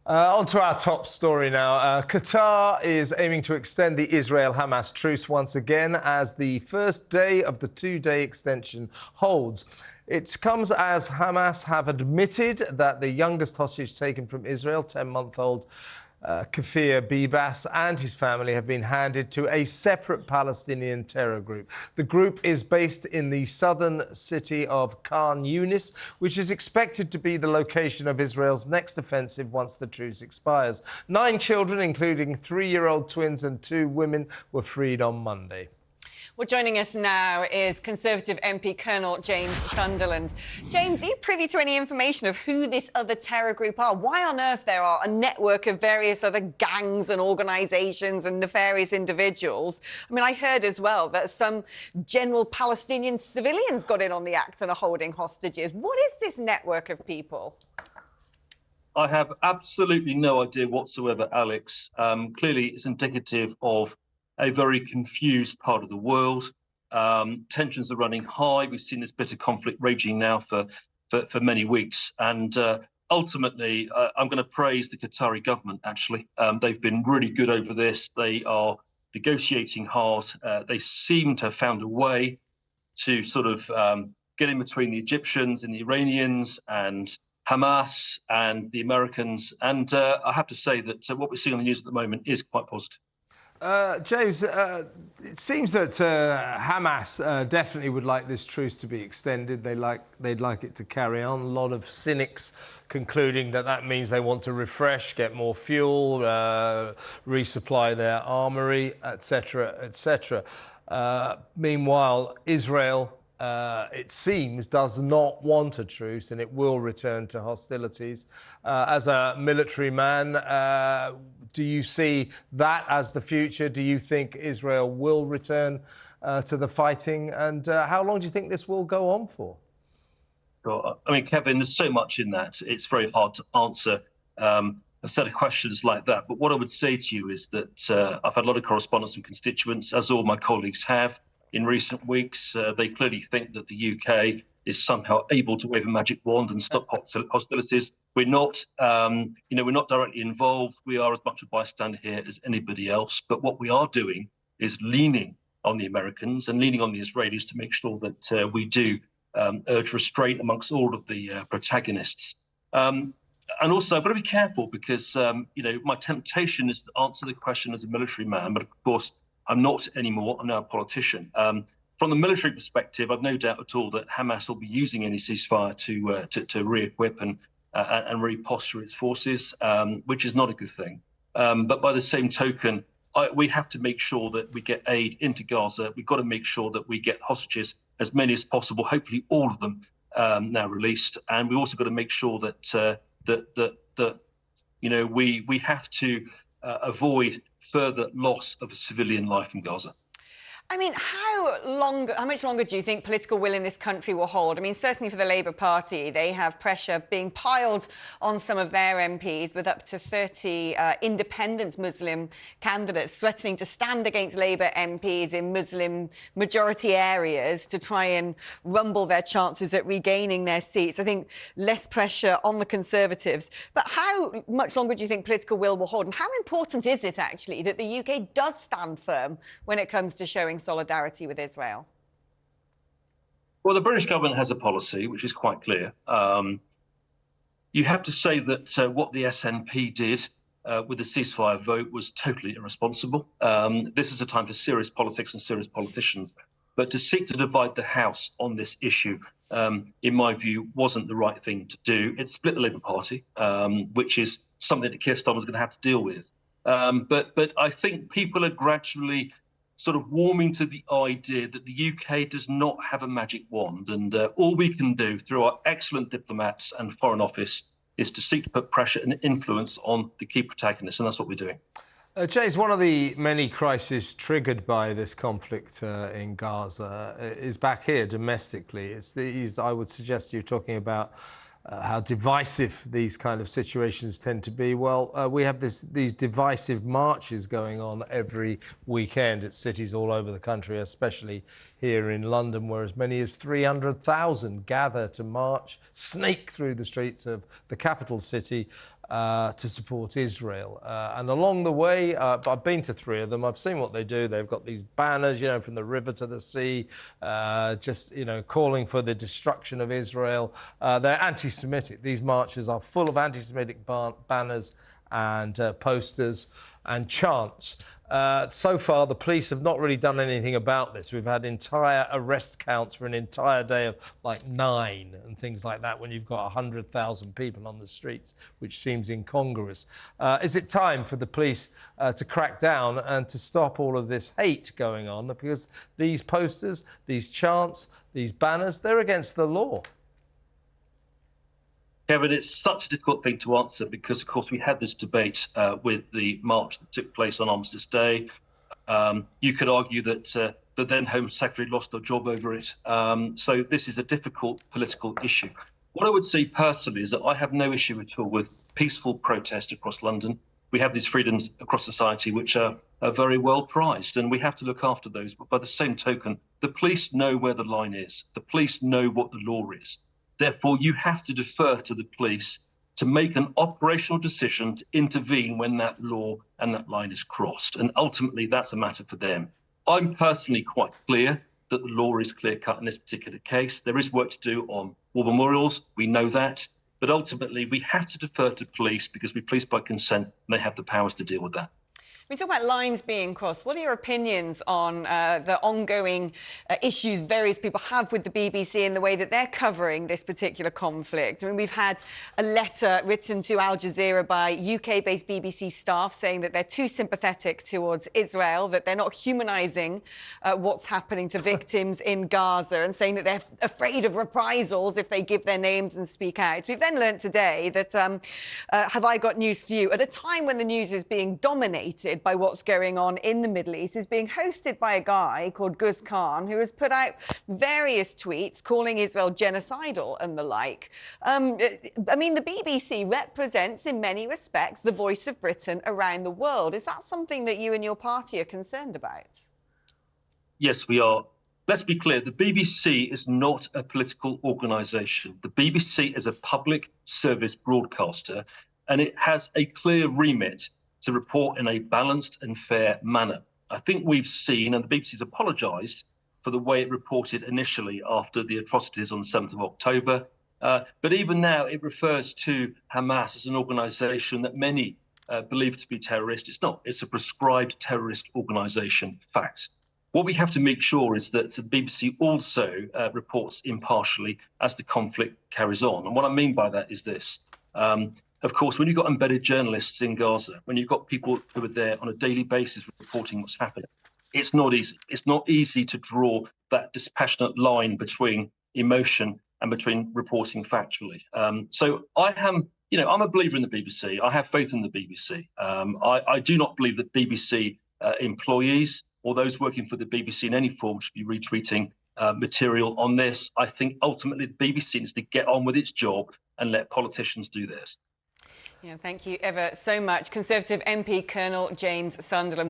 On to our top story now. Qatar is aiming to extend the Israel-Hamas truce once again as the first day of the two-day extension holds. It comes as Hamas have admitted that the youngest hostage taken from Israel, 10-month-old Kafir Bibas, and his family have been handed to a separate Palestinian terror group. The group is based in the southern city of Khan Yunis, which is expected to be the location of Israel's next offensive once the truce expires. 9 children, including 3-year-old twins and 2 women, were freed on Monday. Well, joining us now is Conservative MP Colonel James Sunderland. James, are you privy to any information of who this other terror group are? Why on earth there are a network of various other gangs and organisations and nefarious individuals? I mean, I heard as well that some general Palestinian civilians got in on the act and are holding hostages. What is this network of people? I have absolutely no idea whatsoever, Alex. Clearly, it's indicative of a very confused part of the world. Tensions are running high. We've seen this bitter conflict raging now for many weeks. And ultimately, I'm going to praise the Qatari government, actually. They've been really good over this. They are negotiating hard. They seem to have found a way to sort of get in between the Egyptians and the Iranians and Hamas and the Americans. And I have to say that what we're seeing on the news at the moment is quite positive. James, it seems that Hamas definitely would like this truce to be extended. They'd like it to carry on. A lot of cynics concluding that that means they want to refresh, get more fuel, resupply their armoury, etc., etc. Meanwhile, Israel, it seems, does not want a truce and it will return to hostilities. As a military man, do you see that as the future? Do you think Israel will return to the fighting? And how long do you think this will go on for? Sure. I mean, Kevin, there's so much in that. It's very hard to answer a set of questions like that. But what I would say to you is that I've had a lot of correspondence from constituents, as all my colleagues have in recent weeks. They clearly think that the UK is somehow able to wave a magic wand and stop hostilities. We're not, we're not directly involved. We are as much a bystander here as anybody else. But what we are doing is leaning on the Americans and leaning on the Israelis to make sure that we do urge restraint amongst all of the protagonists. And also, I've got to be careful because, my temptation is to answer the question as a military man, but of course, I'm not anymore. I'm now a politician. From the military perspective, I've no doubt at all that Hamas will be using any ceasefire to re-equip and reposture its forces, which is not a good thing. But by the same token, we have to make sure that we get aid into Gaza. We've got to make sure that we get hostages, as many as possible, hopefully all of them now released. And we also got to make sure that we have to avoid further loss of civilian life in Gaza. I mean, how much longer do you think political will in this country will hold? I mean, certainly for the Labour Party, they have pressure being piled on some of their MPs with up to 30 independent Muslim candidates threatening to stand against Labour MPs in Muslim-majority areas to try and rumble their chances at regaining their seats. I think less pressure on the Conservatives. But how much longer do you think political will hold? And how important is it, actually, that the UK does stand firm when it comes to showing solidarity with Israel? Well, the British government has a policy which is quite clear. You have to say that what the SNP did with the ceasefire vote was totally irresponsible. This is a time for serious politics and serious politicians. But to seek to divide the House on this issue, in my view, wasn't the right thing to do. It split the Labour Party, which is something that Keir Starmer's going to have to deal with. But I think people are gradually sort of warming to the idea that the UK does not have a magic wand, and all we can do through our excellent diplomats and Foreign Office is to seek to put pressure and influence on the key protagonists, and that's what we're doing. James, one of the many crises triggered by this conflict in Gaza is back here domestically. It's these, I would suggest you're talking about how divisive these kind of situations tend to be. Well, we have these divisive marches going on every weekend at cities all over the country, especially here in London, where as many as 300,000 gather to march, snake through the streets of the capital city, to support Israel. And along the way, I've been to 3 of them. I've seen what they do. They've got these banners, you know, from the river to the sea, just, you know, calling for the destruction of Israel. They're anti-Semitic. These marches are full of anti-Semitic banners and posters and chants. So far, the police have not really done anything about this. We've had entire arrest counts for an entire day of like 9 and things like that when you've got 100,000 people on the streets, which seems incongruous. Is it time for the police to crack down and to stop all of this hate going on? Because these posters, these chants, these banners, they're against the law. Kevin, it's such a difficult thing to answer because, of course, we had this debate with the march that took place on Armistice Day. You could argue that the then Home Secretary lost their job over it. So this is a difficult political issue. What I would say personally is that I have no issue at all with peaceful protest across London. We have these freedoms across society which are very well prized, and we have to look after those. But by the same token, the police know where the line is. The police know what the law is. Therefore, you have to defer to the police to make an operational decision to intervene when that law and that line is crossed. And ultimately, that's a matter for them. I'm personally quite clear that the law is clear-cut in this particular case. There is work to do on war memorials. We know that. But ultimately, we have to defer to police because we police by consent and they have the powers to deal with that. We talk about lines being crossed. What are your opinions on the ongoing issues various people have with the BBC and the way that they're covering this particular conflict? I mean, we've had a letter written to Al Jazeera by UK-based BBC staff saying that they're too sympathetic towards Israel, that they're not humanising what's happening to victims in Gaza, and saying that they're afraid of reprisals if they give their names and speak out. We've then learnt today that, have I got news for you, at a time when the news is being dominated by what's going on in the Middle East, is being hosted by a guy called Gus Khan, who has put out various tweets calling Israel genocidal and the like. I mean, the BBC represents, in many respects, the voice of Britain around the world. Is that something that you and your party are concerned about? Yes, we are. Let's be clear, the BBC is not a political organisation. The BBC is a public service broadcaster, and it has a clear remit to report in a balanced and fair manner. I think we've seen, and the BBC's apologised for the way it reported initially after the atrocities on the 7th of October. But even now, it refers to Hamas as an organisation that many believe to be terrorist. It's not. It's a prescribed terrorist organisation, fact. What we have to make sure is that the BBC also reports impartially as the conflict carries on. And what I mean by that is this. Of course, when you've got embedded journalists in Gaza, when you've got people who are there on a daily basis reporting what's happening, it's not easy. It's not easy to draw that dispassionate line between emotion and between reporting factually. So I am, you know, I'm a believer in the BBC. I have faith in the BBC. I do not believe that BBC employees or those working for the BBC in any form should be retweeting material on this. I think ultimately the BBC needs to get on with its job and let politicians do theirs. Yeah, thank you ever so much. Conservative MP Colonel James Sunderland.